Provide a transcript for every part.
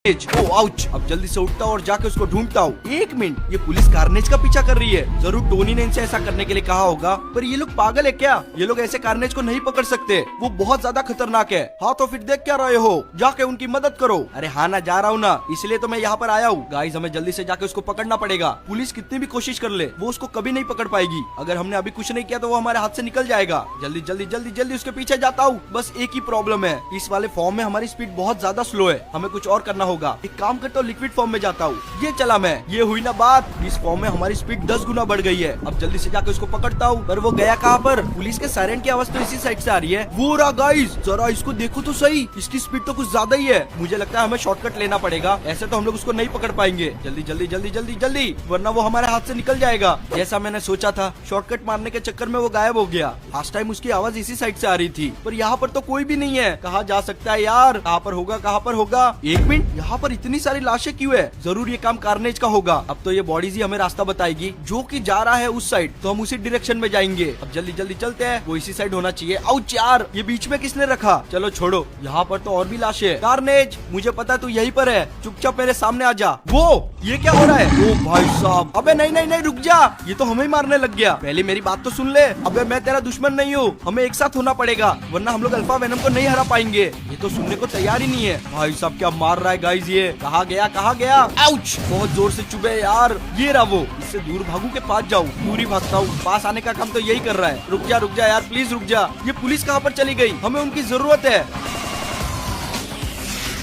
ओ ouch. अब जल्दी से उठता हूँ और जाके उसको ढूंढता हूँ। एक मिनट, ये पुलिस कार्नेज का पीछा कर रही है। जरूर टोनी ने इनसे ऐसा करने के लिए कहा होगा, पर ये लोग पागल है क्या? ये लोग ऐसे कार्नेज को नहीं पकड़ सकते, वो बहुत ज्यादा खतरनाक है। हाँ तो फिर देख क्या रहे हो, जाके उनकी मदद करो। अरे हाँ ना, जा रहा हूँ ना, इसलिए तो मैं यहाँ पर आया हूँ। गाइस हमें जल्दी से जाके उसको पकड़ना पड़ेगा। पुलिस कितनी भी कोशिश कर ले, वो उसको कभी नहीं पकड़ पाएगी। अगर हमने अभी कुछ नहीं किया तो वो हमारे हाथ से निकल जाएगा। जल्दी जल्दी जल्दी जल्दी उसके पीछे जाता हूँ। बस एक ही प्रॉब्लम है, इस वाले फॉर्म में हमारी स्पीड बहुत ज्यादा स्लो है। हमें कुछ और करना होगा। एक काम तो लिक्विड फॉर्म में जाता हूँ। ये चला मैं, ये हुई ना बात। इस फॉर्म में हमारी स्पीड 10 गुना बढ़ गई है। अब जल्दी से जाकर उसको पकड़ता हूँ। पर वो गया कहाँ पर? पुलिस के सायरन की आवाज तो इसी साइड से आ रही है। वो रहा गाइस, जरा इसको देखो तो सही, इसकी स्पीड तो कुछ ज्यादा ही है। मुझे लगता है हमें शॉर्टकट लेना पड़ेगा, ऐसे तो हम लोग उसको नहीं पकड़ पाएंगे। जल्दी जल्दी जल्दी जल्दी जल्दी, वरना वो हमारे हाथ से निकल जाएगा। जैसा मैंने सोचा था, शॉर्टकट मारने के चक्कर में वो गायब हो गया। लास्ट टाइम उसकी आवाज इसी साइड से आ रही थी, पर यहाँ पर तो कोई भी नहीं है। कहाँ जा सकता है यार? कहाँ पर होगा, कहाँ पर होगा? एक मिनट, यहाँ पर इतनी सारी लाशें क्यों है? जरूर ये काम कार्नेज का होगा। अब तो ये बॉडीज ही हमें रास्ता बताएगी, जो कि जा रहा है उस साइड, तो हम उसी डायरेक्शन में जाएंगे। अब जल्दी जल्दी चलते हैं, वो इसी साइड होना चाहिए। आउच यार, ये बीच में किसने रखा? चलो छोड़ो, यहाँ पर तो और भी लाशें हैं। कार्नेज, मुझे पता है तू यहीं पर है, चुपचाप मेरे सामने आ जा। वो ये क्या हो रहा है? ओ भाई साहब, अबे नहीं नहीं नहीं, रुक जा, ये तो हमें मारने लग गया। पहले मेरी बात तो सुन ले। अबे मैं तेरा दुश्मन नहीं हूँ, हमें एक साथ होना पड़ेगा, वरना हम लोग अल्फा वेनम को नहीं हरा पाएंगे। ये तो सुनने को तैयार ही नहीं है। भाई साहब क्या मार रहा है गाइस ये? कहाँ गया, कहाँ गया? आउच, बहुत जोर से चुभे यार। ये रहा वो, इससे दूर भागू के पास जाऊँ? दूर ही भागता हूँ, पास आने का काम तो यही कर रहा है। रुक जा यार, प्लीज रुक जा। ये पुलिस कहाँ पर चली गई? हमें उनकी जरूरत है।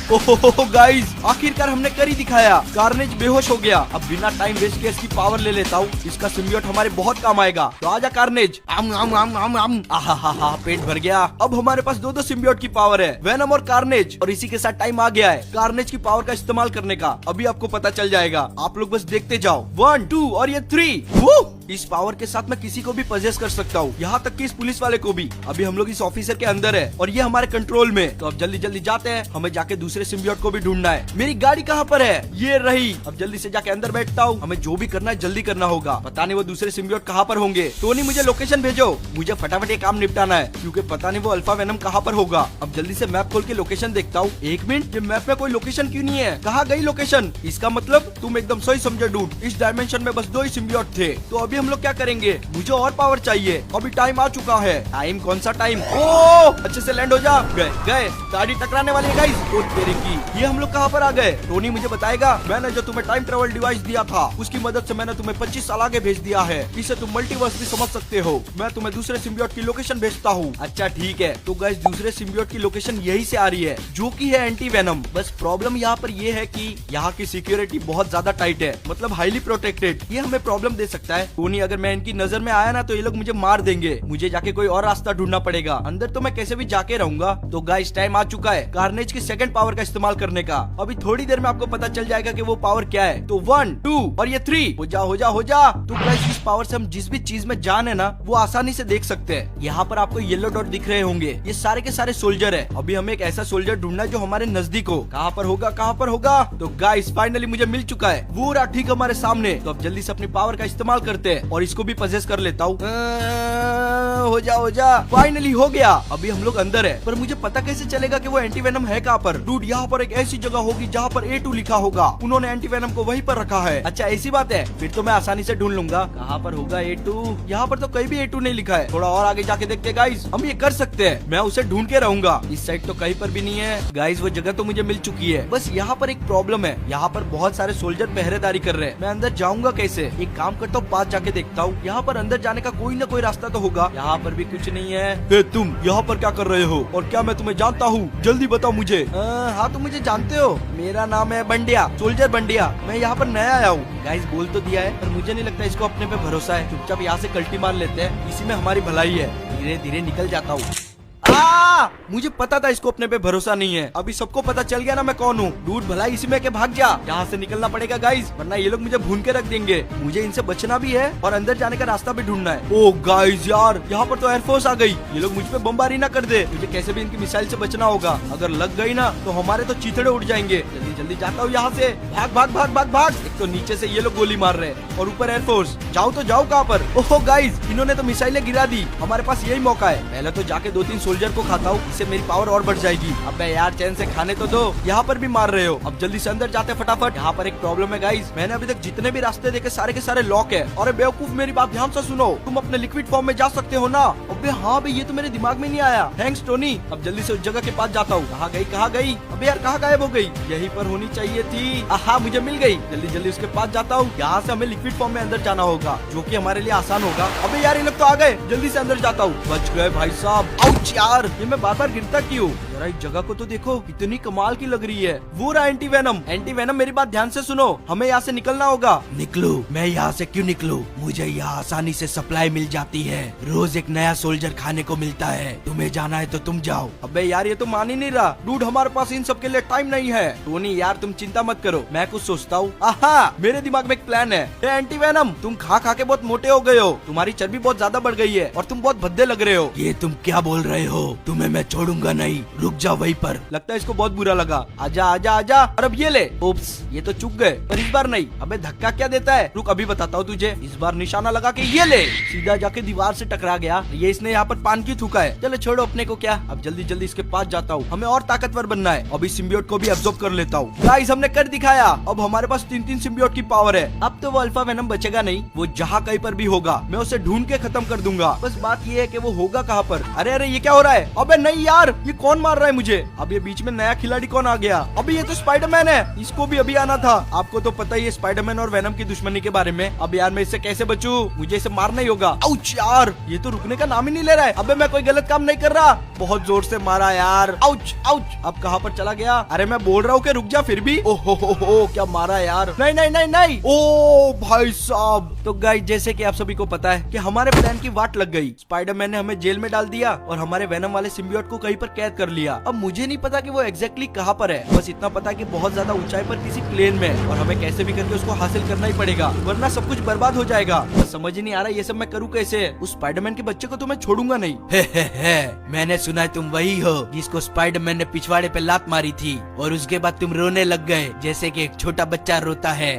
ओहो गाइस, आखिरकार हमने कर ही दिखाया। कार्नेज बेहोश हो गया। अब बिना टाइम वेस्ट किए इसकी पावर ले लेता हूँ, इसका सिम्बियोट हमारे बहुत काम आएगा। तो आजा कार्नेज। आम आम आम आम आम। आहा, पेट भर गया। अब हमारे पास दो सिम्बियोट की पावर है, वेनम और कार्नेज, और इसी के साथ टाइम आ गया है कार्नेज की पावर का इस्तेमाल करने का। अभी आपको पता चल जाएगा, आप लोग बस देखते जाओ। 1 2 और ये 3। इस पावर के साथ मैं किसी को भी पजेस कर सकता हूँ, यहाँ तक कि इस पुलिस वाले को भी। अभी हम लोग इस ऑफिसर के अंदर है और ये हमारे कंट्रोल में। तो अब जल्दी जल्दी जाते हैं, हमें जाके दूसरे सिम्बियोट को भी ढूंढना है। मेरी गाड़ी कहाँ पर है? ये रही। अब जल्दी से जाके अंदर बैठता हूँ। हमें जो भी करना है जल्दी करना होगा। पता नहीं वो दूसरे सिम्बियोट कहाँ पर होंगे। टोनी मुझे लोकेशन भेजो, मुझे फटाफट ये काम निपटाना है, क्योंकि पता नहीं वो अल्फा वेनम कहाँ पर होगा। अब जल्दी से मैप खोल के लोकेशन देखता हूँ। एक मिनट, ये मैप में कोई लोकेशन क्यों नहीं है? कहाँ गई लोकेशन? इसका मतलब तुम एकदम सही समझे डूड, इस डायमेंशन में बस 2 ही सिम्बियोट थे। तो अभी हम लोग क्या करेंगे? मुझे और पावर चाहिए। अभी टाइम आ चुका है। टाइम? कौन सा टाइम? ओ अच्छे से लैंड हो जा। गए गाड़ी टकराने वाली है गाइस। ओ तेरे की, ये हम लोग कहाँ पर आ गए? टोनी मुझे बताएगा। मैंने जो तुम्हें टाइम ट्रेवल डिवाइस दिया था, उसकी मदद से मैंने तुम्हें 25 साल आगे भेज दिया है। इसे तुम मल्टीवर्स भी समझ सकते हो। मैं तुम्हें दूसरे सिम्बियोट की लोकेशन भेजता हूँ। अच्छा ठीक है। तो गाइस दूसरे सिम्बियोट की लोकेशन यही से आ रही है, जो की है एंटी वेनम। बस प्रॉब्लम यहाँ पर ये है कि यहाँ की सिक्योरिटी बहुत ज्यादा टाइट है, मतलब हाईली प्रोटेक्टेड। ये हमें प्रॉब्लम दे सकता है। टोनी अगर मैं इनकी नजर में आया ना, तो ये लोग मुझे मार देंगे। मुझे जाके कोई और रास्ता ढूंढना पड़ेगा। अंदर तो मैं कैसे भी जाके रहूंगा। तो गाइस टाइम आ चुका है कार्नेज की सेकंड पावर का इस्तेमाल करने का। अभी थोड़ी देर में आपको पता चल जाएगा कि वो पावर क्या है। तो 1 2 और ये 3। हो जा हो जा हो जा। तो गाइस इस पावर से हम जिस भी चीज में जान है ना, वो आसानी से देख सकते हैं। यहाँ पर आपको येलो डॉट दिख रहे होंगे, ये सारे के सारे सोल्जर है। अभी हमें एक ऐसा सोल्जर ढूंढना है जो हमारे नजदीक हो। कहाँ पर होगा, कहाँ पर होगा? तो गाइस फाइनली मुझे मिल चुका है, वो रहा ठीक हमारे सामने। तो अब जल्दी से अपनी पावर का इस्तेमाल करते हैं और इसको भी पजेस कर लेता हूँ। हो जा। फाइनली हो गया। अभी हम लोग अंदर है, पर मुझे पता कैसे चलेगा कि वो एंटी वेनम है कहाँ पर? डूड यहाँ पर एक ऐसी जगह होगी जहाँ पर A2 लिखा होगा। उन्होंने एंटी वेनम को वहीं पर रखा है। अच्छा ऐसी बात है, फिर तो मैं आसानी से ढूंढ लूंगा। कहाँ पर होगा A2? यहाँ पर तो कहीं भी A2 नहीं लिखा है। थोड़ा और आगे जाके देखते गाइस, हम ये कर सकते हैं। मैं उसे ढूंढ के रहूंगा। इस साइड तो कहीं पर भी नहीं है गाइस। वो जगह तो मुझे मिल चुकी है, बस यहाँ पर एक प्रॉब्लम है। यहाँ पर बहुत सारे सोल्जर पहरेदारी कर रहे हैं। मैं अंदर जाऊंगा कैसे? एक काम करता हूँ, पास जाके देखता हूँ। यहाँ पर अंदर जाने का कोई ना कोई रास्ता तो होगा। यहाँ पर भी कुछ नहीं है। तुम यहाँ पर क्या कर रहे हो? और क्या मैं तुम्हें जानता हूँ? जल्दी बताओ मुझे। हाँ तुम मुझे जानते हो, मेरा नाम है बंडिया, सोल्जर बंडिया। मैं यहाँ पर नया आया हूँ। गाइस बोल तो दिया है, पर मुझे नहीं लगता इसको अपने पे भरोसा है। चुपचाप यहाँ से कल्टी मार लेते हैं, इसी में हमारी भलाई है। धीरे धीरे निकल जाता हूँ। मुझे पता था इसको अपने पे भरोसा नहीं है। अभी सबको पता चल गया ना मैं कौन हूँ। डूड भलाई इसी में के भाग जा। यहाँ से निकलना पड़ेगा गाइस, वरना ये लोग मुझे भून के रख देंगे। मुझे इनसे बचना भी है और अंदर जाने का रास्ता भी ढूंढना है। ओ गाइस यार, यहाँ पर तो एयरफोर्स आ गई। ये लोग मुझ पे बमबारी ना कर दे। मुझे कैसे भी इनकी मिसाइल से बचना होगा। अगर लग गई ना तो हमारे तो चीथड़े उड़ जाएंगे। जल्दी जल्दी जाता हूँ यहाँ से। भाग भाग भाग भाग भाग। एक तो नीचे से ये लोग गोली मार रहे हैं और ऊपर एयरफोर्स। जाओ तो जाओ कहाँ पर? ओहो गाइस, इन्होंने तो मिसाइलें गिरा दी। हमारे पास यही मौका है। पहले तो जाके 2-3 सोल्जर सोल्जर को खाता हूँ, इससे मेरी पावर और बढ़ जाएगी। अब यार चैन से खाने तो दो, यहाँ पर भी मार रहे हो। अब जल्दी से अंदर जाते फटाफट। यहाँ पर एक प्रॉब्लम है गाइस, मैंने अभी तक जितने भी रास्ते देखे सारे के सारे लॉक है। अरे बेवकूफ मेरी बात ध्यान से सुनो, तुम अपने लिक्विड फॉर्म में जा सकते हो ना। अबे हाँ भाई, ये तो मेरे दिमाग में नहीं आया। Thanks Tony. अब जल्दी से उस जगह के पास जाता हूँ। कहाँ गई? अबे यार कहाँ गायब हो गई? यहीं पर होनी चाहिए थी। आहा मुझे मिल गई। जल्दी जल्दी उसके पास जाता हूँ। यहाँ से हमें लिक्विड फॉर्म में अंदर जाना होगा, जो कि हमारे लिए आसान होगा। अबे यार ये लोग तो आ गए, जल्दी से अंदर जाता हूँ। बच गए भाई साहब। आउच यार, ये मैं बार बार गिरता क्यों? जरा इस जगह को तो देखो, कितनी कमाल की लग रही है। वो रहा एंटी वेनम। एंटी वेनम मेरी बात ध्यान से सुनो, हमें यहाँ से निकलना होगा। निकलो? मैं यहाँ से क्यों निकलूं? मुझे यहाँ आसानी से सप्लाई मिल जाती है, रोज एक नया सोल्जर खाने को मिलता है। तुम्हें जाना है तो तुम जाओ। अबे यार ये तो मान ही नहीं रहा। डूड हमारे पास इन सब के लिए टाइम नहीं है। टोनी यार तुम चिंता मत करो, मैं कुछ सोचता हूँ। आहा मेरे दिमाग में एक प्लान है। एंटी वेनम तुम खा के बहुत मोटे हो गए हो, तुम्हारी चर्बी बहुत ज्यादा बढ़ गई है और तुम बहुत भद्दे लग रहे हो। ये तुम क्या बोल रहे हो? तुम्हें मैं छोड़ूंगा नहीं, रुक जाओ वहीं पर। लगता है इसको बहुत बुरा लगा। आजा आजा आजा। और अब ये ले। उप्स, ये तो चुक गए, पर इस बार नहीं। अबे धक्का क्या देता है? रुक अभी बताता हूँ तुझे। इस बार निशाना लगा के ये ले, सीधा जाके दीवार से टकरा गया। ये इसने यहाँ पर पान क्यों थूका है? चलो छोड़ो अपने को क्या। अब जल्दी जल्दी इसके पास जाता हूँ, हमें और ताकतवर बनना है। अभी सिम्बियोट को भी एब्जॉर्ब कर लेता हूँ। गाइस हमने कर दिखाया, अब हमारे पास 3-3 सिम्बियोट की पावर है। अब तो वो अल्फा वेनम बचेगा नहीं, वो जहाँ कहीं पर भी होगा मैं उसे ढूंढ के खत्म कर दूंगा। बस बात ये है कि वो होगा कहाँ पर। अरे अरे ये क्या हो रहा है? अबे नहीं यार, ये कौन मार रहा है मुझे? अब ये बीच में नया खिलाड़ी कौन आ गया? अभी ये तो स्पाइडरमैन है, इसको भी अभी आना था। आपको तो पता ही है स्पाइडरमैन और वेनम की दुश्मनी के बारे में। अब यार मैं इससे कैसे बचूं? मुझे इसे मारना ही होगा। आउच यार, ये तो रुकने का नाम ही नहीं ले रहा है। अबे मैं कोई गलत काम नहीं कर रहा, बहुत जोर से मारा यार। Ouch ouch. अब कहाँ पर चला गया? अरे मैं बोल रहा हूँ कि रुक जा, फिर भी ओहो क्या मारा यार। नहीं नहीं नहीं नहीं। ओ भाई साहब। तो गाइस जैसे कि आप सभी को पता है कि हमारे प्लान की वाट लग गई। स्पाइडरमैन ने हमें जेल में डाल दिया और हमारे वेनम वाले सिम्बियोट को कहीं पर कैद कर लिया। अब मुझे नहीं पता कि वो एग्जैक्टली कहाँ पर है, बस इतना पता है कि बहुत ज्यादा ऊंचाई पर किसी प्लेन में है और हमें कैसे भी करके उसको हासिल करना ही पड़ेगा, वरना सब कुछ बर्बाद हो जाएगा। बस समझ ही नहीं आ रहा ये सब मैं करूँ कैसे। उस स्पाइडरमैन के बच्चे को तो मैं छोड़ूंगा नहीं। मैंने सुना है तुम वही हो जिसको स्पाइडरमैन ने पिछवाड़े पे लात मारी थी और उसके बाद तुम रोने लग गए जैसे कि एक छोटा बच्चा रोता है।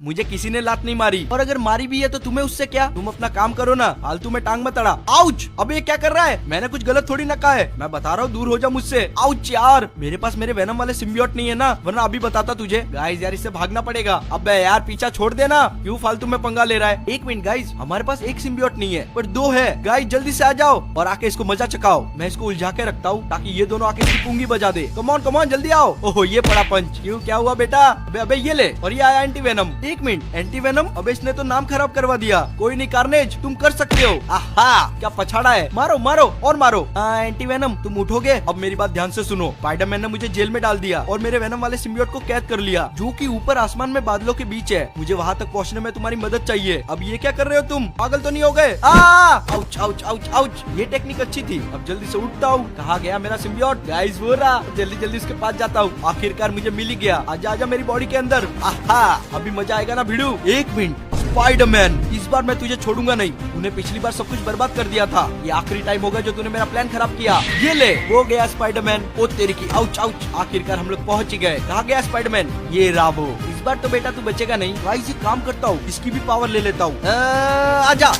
मुझे किसी ने लात नहीं मारी, और अगर मारी भी है तो तुम्हें उससे क्या? तुम अपना काम करो ना, फालतू में टांग मत अड़ा। आउच। अबे ये क्या कर रहा है? मैंने कुछ गलत थोड़ी ना कहा है, मैं बता रहा हूँ दूर हो जा मुझसे। आउच यार, मेरे पास मेरे वेनम वाले सिम्बियोट नहीं है ना, वरना अभी बताता तुझे। गाइस यार इससे भागना पड़ेगा। अबे यार पीछा छोड़ देना, क्यों फालतू में पंगा ले रहा है? एक मिनट गाइस, हमारे पास एक सिम्बियोट नहीं है पर 2 है। गाइस जल्दी से आ जाओ और आके इसको मजा चकाओ। मैं इसको उलझा के रखता हूँ ताकि ये दोनों आके इसकी पुंगी बजा दे। कम ऑन जल्दी आओ। ओहो ये पड़ा पंच। क्यों क्या हुआ बेटा? अबे अबे ये ले। और ये आया एंटी वेनम। एक मिनट, एंटी वेनम? अबे इसने तो नाम खराब करवा दिया। कोई नहीं कार्नेज, तुम कर सकते हो। आहा क्या पछाड़ा है, मारो मारो और मारो। एंटी वेनम तुम उठोगे? अब मेरी बात ध्यान से सुनो, स्पाइडरमैन ने मुझे जेल में डाल दिया और मेरे वेनम वाले सिम्बियोट को कैद कर लिया, जो कि ऊपर आसमान में बादलों के बीच है। मुझे वहाँ तक पहुँचने में तुम्हारी मदद चाहिए। अब ये क्या कर रहे हो तुम? पागल तो नहीं हो गए? Ouch ouch ouch ouch. ये टेक्निक अच्छी थी। अब जल्दी से उठता हूँ। कहाँ गया मेरा सिम्बियोट? गाइस वो रहा। जल्दी जल्दी उसके पास जाता हूँ। आखिरकार मुझे मिल ही गया। आजा आजा मेरी बॉडी के अंदर। आहा अभी मजा आएगा ना भिड़ू। एक मिनट स्पाइडरमैन, इस बार मैं तुझे छोड़ूंगा नहीं। तूने पिछली बार सब कुछ बर्बाद कर दिया था, ये आखिरी टाइम होगा जो तूने मेरा प्लान खराब किया। ये ले, हो गया स्पाइडरमैन। ओ तेरी की। Ouch ouch. आखिरकार हम लोग पहुंच ही गए। कहाँ गया स्पाइडरमैन? ये राबो। इस बार तो बेटा तू बचेगा नहीं। गाइस ये काम करता हूँ, इसकी भी पावर ले लेता हूँ। आजा।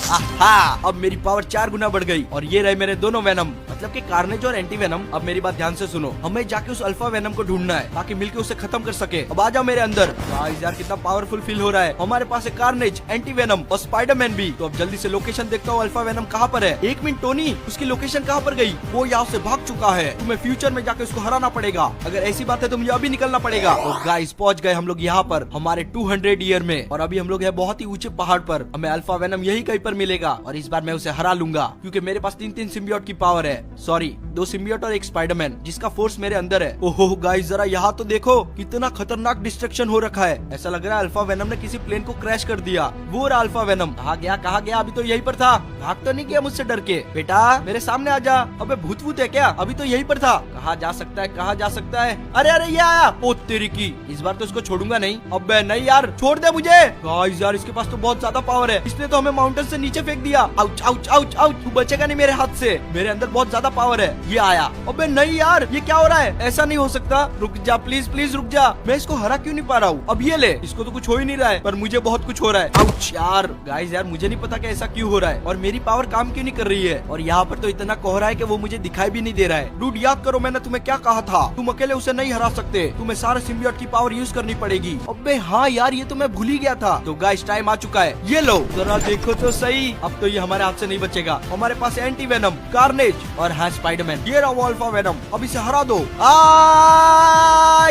अब मेरी पावर 4 गुना बढ़ गई और ये रहे मेरे दोनों वेनम, मतलब कि कार्नेज और एंटी वेनम। अब मेरी बात ध्यान से सुनो, हमें जाके उस अल्फा वेनम को ढूंढना है ताकि मिलकर उसे खत्म कर सके। अब आ जाओ मेरे अंदर। गाइस यार कितना पावरफुल फील हो रहा है। हमारे पास है कार्नेज, एंटी वेनम और स्पाइडरमैन भी। तो अब जल्दी से लोकेशन देखता हूँ अल्फा वेनम कहाँ पर है। एक मिनट टोनी, उसकी लोकेशन कहाँ पर गई? वो यहाँ से भाग चुका है। तुम्हें फ्यूचर में जाके उसको हराना पड़ेगा। अगर ऐसी बात है तो मुझे अभी निकलना पड़ेगा। तो गाइस पहुंच गए हम लोग यहाँ पर हमारे 200 ईयर में, और अभी हम लोग है बहुत ही ऊंचे पहाड़ पर। हमें अल्फा वेनम यही कहीं पर मिलेगा और इस बार मैं उसे हरा लूंगा क्योंकि मेरे पास 3-3 सिम्बियोट की पावर है। सॉरी 2 सिम्बियोट और एक स्पाइडरमैन जिसका फोर्स मेरे अंदर है। ओहो गाइस जरा यहाँ तो देखो, कितना खतरनाक डिस्ट्रक्शन हो रखा है। ऐसा लग रहा है अल्फा वेनम ने किसी प्लेन को क्रैश कर दिया। वो रहा अल्फा वेनम। कहाँ गया? अभी तो यहीं पर था। भाग तो नहीं गया मुझसे डर के? बेटा मेरे सामने आ जा। अबे भूत भूत है क्या? अभी तो यहीं पर था। कहाँ जा सकता है? अरे अरे ये आया। ओ तेरी की, इस बार तो इसको छोड़ूंगा नहीं। अबे नहीं यार, छोड़ दे मुझे। गाइस यार इसके पास तो बहुत ज्यादा पावर है, इसने तो हमें माउंटेन से नीचे फेंक दिया। आउच आउच आउच आउच, तू बचेगा नहीं मेरे हाथ से, मेरे अंदर बहुत ज्यादा पावर है। ये आया। अबे नहीं यार, ये क्या हो रहा है? ऐसा नहीं हो सकता, रुक जा प्लीज प्लीज रुक जा। मैं इसको हरा क्यों नहीं पा रहा हूँ? अब ये ले, इसको तो कुछ हो ही नहीं रहा है, पर मुझे बहुत कुछ हो रहा है। आउच यार। गाइस यार मुझे नहीं पता कि ऐसा क्यों हो रहा है और मेरी पावर काम क्यों नहीं कर रही है। और यहाँ पर तो इतना कोहरा है कि वो मुझे दिखाई भी नहीं दे रहा है। डूड याद करो मैंने तुम्हें क्या कहा था, तुम अकेले उसे नहीं हरा सकते, तुम्हें सारे सिम्बियोट की पावर यूज करनी पड़ेगी। अबे हाँ यार, ये तो मैं भूल ही गया था। तो गाइस टाइम आ चुका है, ये लो जरा देखो तो सही। अब तो ये हमारे हाथ से नहीं बचेगा। हमारे पास एंटी वेनम, कार्नेज और हाँ स्पाइडरमैन। ये रहा अल्फा वेनम, अब इसे हरा दो।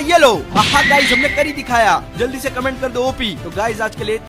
ये लो। हाँ गाइस हमने कर ही दिखाया। जल्दी से कमेंट कर दो ओपी। तो गाइस आज के लिए